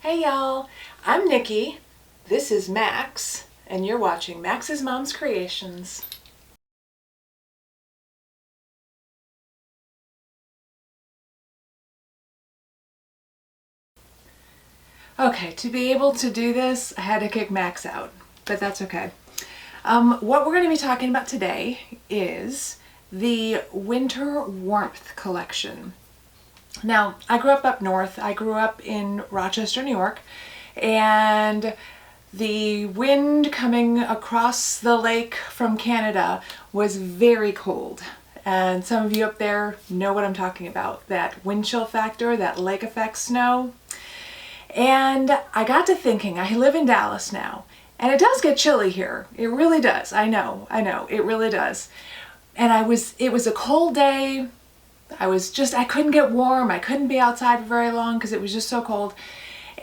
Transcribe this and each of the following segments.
Hey y'all, I'm Nikki, this is Max, and you're watching Max's Mom's Creations. Okay, to be able to do this, I had to kick Max out, but that's okay. What we're going to be talking about today is the Winter Warmth Collection. Now, I grew up north. I grew up in Rochester, New York, and the wind coming across the lake from Canada was very cold. And some of you up there know what I'm talking about, that wind chill factor, that lake effect snow. And I got to thinking, I live in Dallas now, and it does get chilly here. It really does. I know, it really does. And it was a cold day. I couldn't get warm. I couldn't be outside for very long because it was just so cold.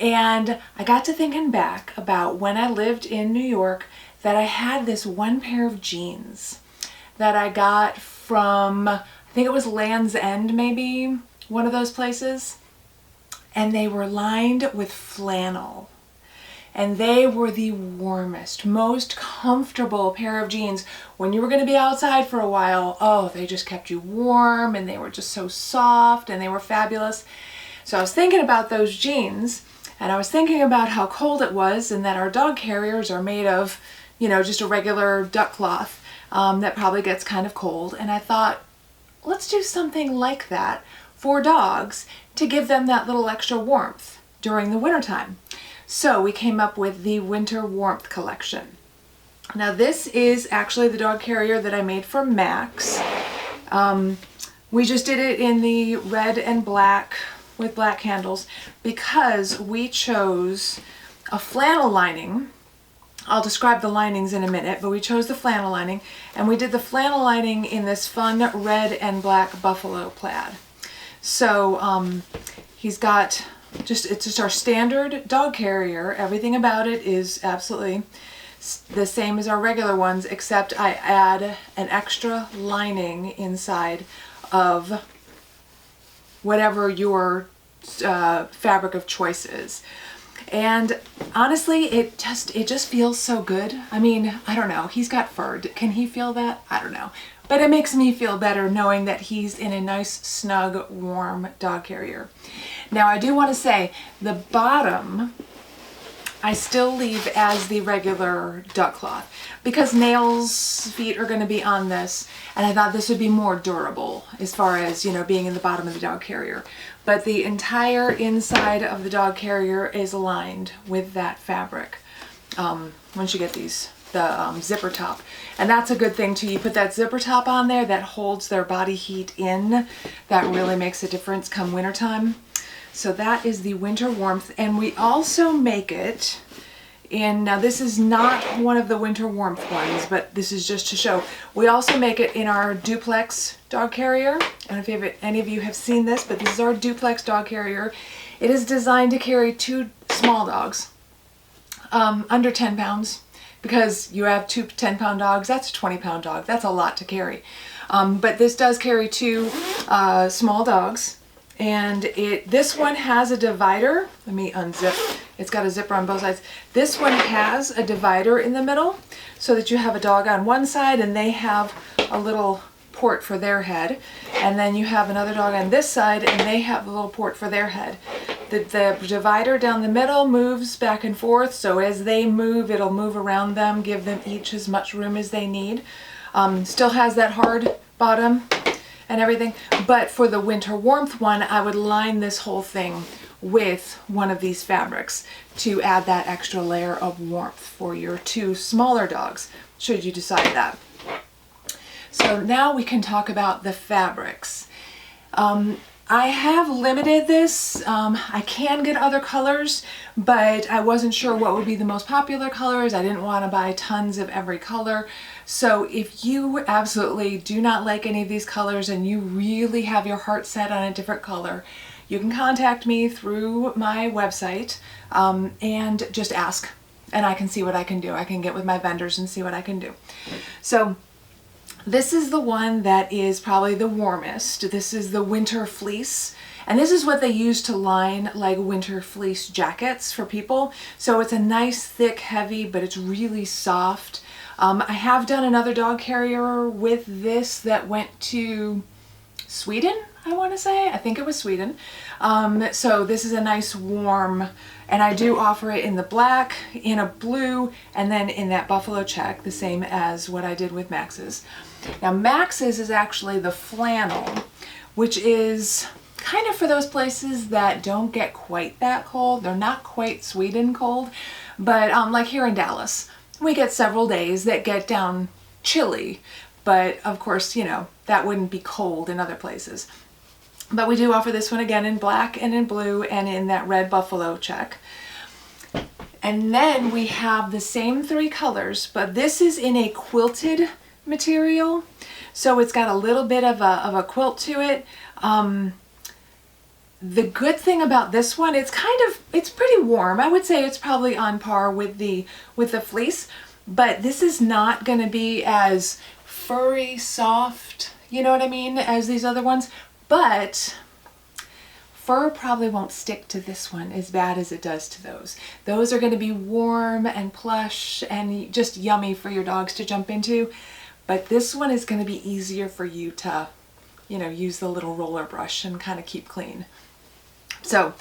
And I got to thinking back about when I lived in New York, that I had this one pair of jeans that I got from, I think it was Land's End, maybe, one of those places. And they were lined with flannel. And they were the warmest, most comfortable pair of jeans when you were going to be outside for a while. Oh, they just kept you warm, and they were just so soft, and they were fabulous. So I was thinking about those jeans, and I was thinking about how cold it was, and that our dog carriers are made of, just a regular duck cloth that probably gets kind of cold. And I thought, let's do something like that for dogs to give them that little extra warmth during the wintertime. So we came up with the Winter Warmth Collection. Now this is actually the dog carrier that I made for Max. We just did it in the red and black with black handles because we chose a flannel lining. I'll describe the linings in a minute, but we chose the flannel lining, and we did the flannel lining in this fun red and black buffalo plaid. So he's got it's just our standard dog carrier. Everything about it is absolutely the same as our regular ones, except I add an extra lining inside of whatever your fabric of choice is. And honestly, it just feels so good. I mean, I don't know. He's got fur. Can he feel that? I don't know. But it makes me feel better knowing that he's in a nice, snug, warm dog carrier. Now, I do want to say the bottom I still leave as the regular duck cloth because Nail's feet are going to be on this, and I thought this would be more durable as far as, being in the bottom of the dog carrier. But the entire inside of the dog carrier is lined with that fabric. Once you get the zipper top. And that's a good thing too. You put that zipper top on there that holds their body heat in. That really makes a difference come wintertime. So that is the Winter Warmth. And we also make it in, now this is not one of the Winter Warmth ones, but this is just to show. We also make it in our duplex dog carrier. I don't know if any of you have seen this, but this is our duplex dog carrier. It is designed to carry 2 small dogs, under 10 pounds. Because you have 2 10-pound dogs, that's a 20-pound dog. That's a lot to carry. But this does carry 2 small dogs. And this one has a divider. Let me unzip. It's got a zipper on both sides. This one has a divider in the middle so that you have a dog on one side and they have a little port for their head. And then you have another dog on this side and they have a little port for their head. The divider down the middle moves back and forth, so as they move, it'll move around them, give them each as much room as they need. Still has that hard bottom and everything, but for the Winter Warmth one, I would line this whole thing with one of these fabrics to add that extra layer of warmth for your 2 smaller dogs, should you decide that. So now we can talk about the fabrics. I have limited this. I can get other colors, but I wasn't sure what would be the most popular colors. I didn't want to buy tons of every color. So if you absolutely do not like any of these colors and you really have your heart set on a different color, you can contact me through my website and just ask, and I can see what I can do. I can get with my vendors and see what I can do. So this is the one that is probably the warmest. This is the winter fleece, And this is what they use to line like winter fleece jackets for people. So it's a nice, thick, heavy, but it's really soft. I have done another dog carrier with this that went to Sweden, I want to say. I think it was Sweden. So this is a nice warm, and I do offer it in the black, in a blue, and then in that buffalo check, the same as what I did with Max's. Now Max's is actually the flannel, which is kind of for those places that don't get quite that cold. They're not quite Sweden cold, but like here in Dallas, we get several days that get down chilly, but of course, you know, that wouldn't be cold in other places. But we do offer this one again in black and in blue and in that red buffalo check. And then we have the same 3 colors, but this is in a quilted material. So it's got a little bit of a quilt to it. The good thing about this one, it's pretty warm. I would say it's probably on par with the fleece, but this is not going to be as furry, soft, you know what I mean, as these other ones. But fur probably won't stick to this one as bad as it does to those. Those are going to be warm and plush and just yummy for your dogs to jump into. But this one is going to be easier for you to, you know, use the little roller brush and kind of keep clean. So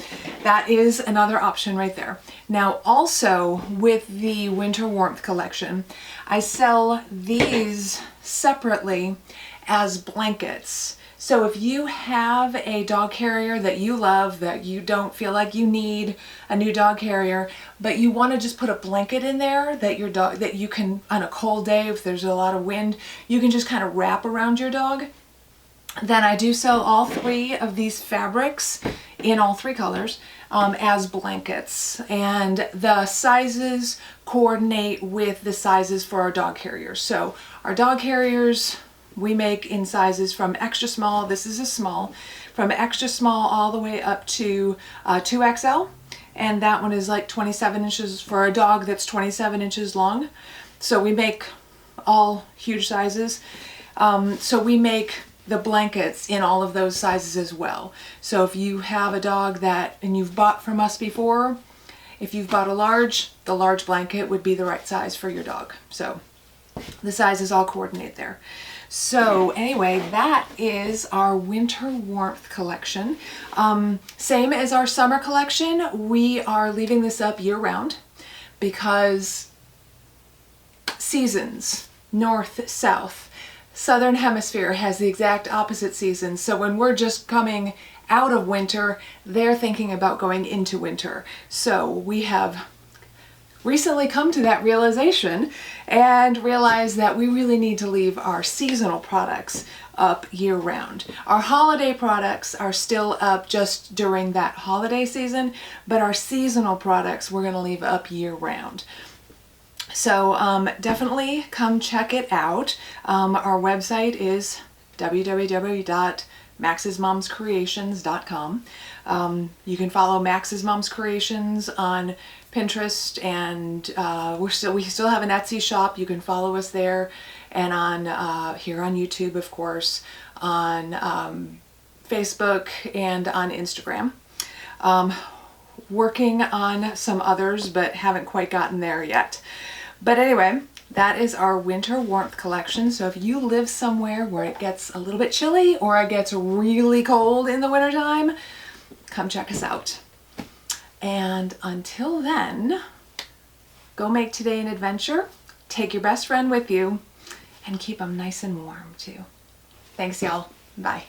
that is another option right there. Now also with the winter warmth collection, I sell these separately as blankets. So if you have a dog carrier that you love, that you don't feel like you need a new dog carrier, but you want to just put a blanket in there that your dog, that you can, on a cold day, if there's a lot of wind, you can just kind of wrap around your dog, then I do sell all 3 of these fabrics in all 3 colors as blankets. And the sizes coordinate with the sizes for our dog carriers. So our dog carriers, we make in sizes from extra small, this is a small, from extra small all the way up to 2XL. And that one is like 27 inches for a dog that's 27 inches long. So we make all huge sizes. So we make the blankets in all of those sizes as well. So if you have a dog that, and you've bought from us before, if you've bought a large, the large blanket would be the right size for your dog. So the sizes all coordinate there. So anyway, that is our winter warmth collection. Same as our summer collection, we are leaving this up year round because seasons, north, south, Southern Hemisphere has the exact opposite season. So when we're just coming out of winter, they're thinking about going into winter. So we have recently come to that realization and realized that we really need to leave our seasonal products up year round. Our holiday products are still up just during that holiday season, but our seasonal products we're going to leave up year round. So definitely come check it out. Our website is www.maxsmomscreations.com. You can follow Max's Mom's Creations on Pinterest, and we still have an Etsy shop. You can follow us there, and on here on YouTube, of course, on Facebook and on Instagram. Working on some others, but haven't quite gotten there yet. But anyway, that is our winter warmth collection. So if you live somewhere where it gets a little bit chilly or it gets really cold in the wintertime, come check us out. And until then, go make today an adventure, take your best friend with you, and keep them nice and warm too. Thanks, y'all. Bye.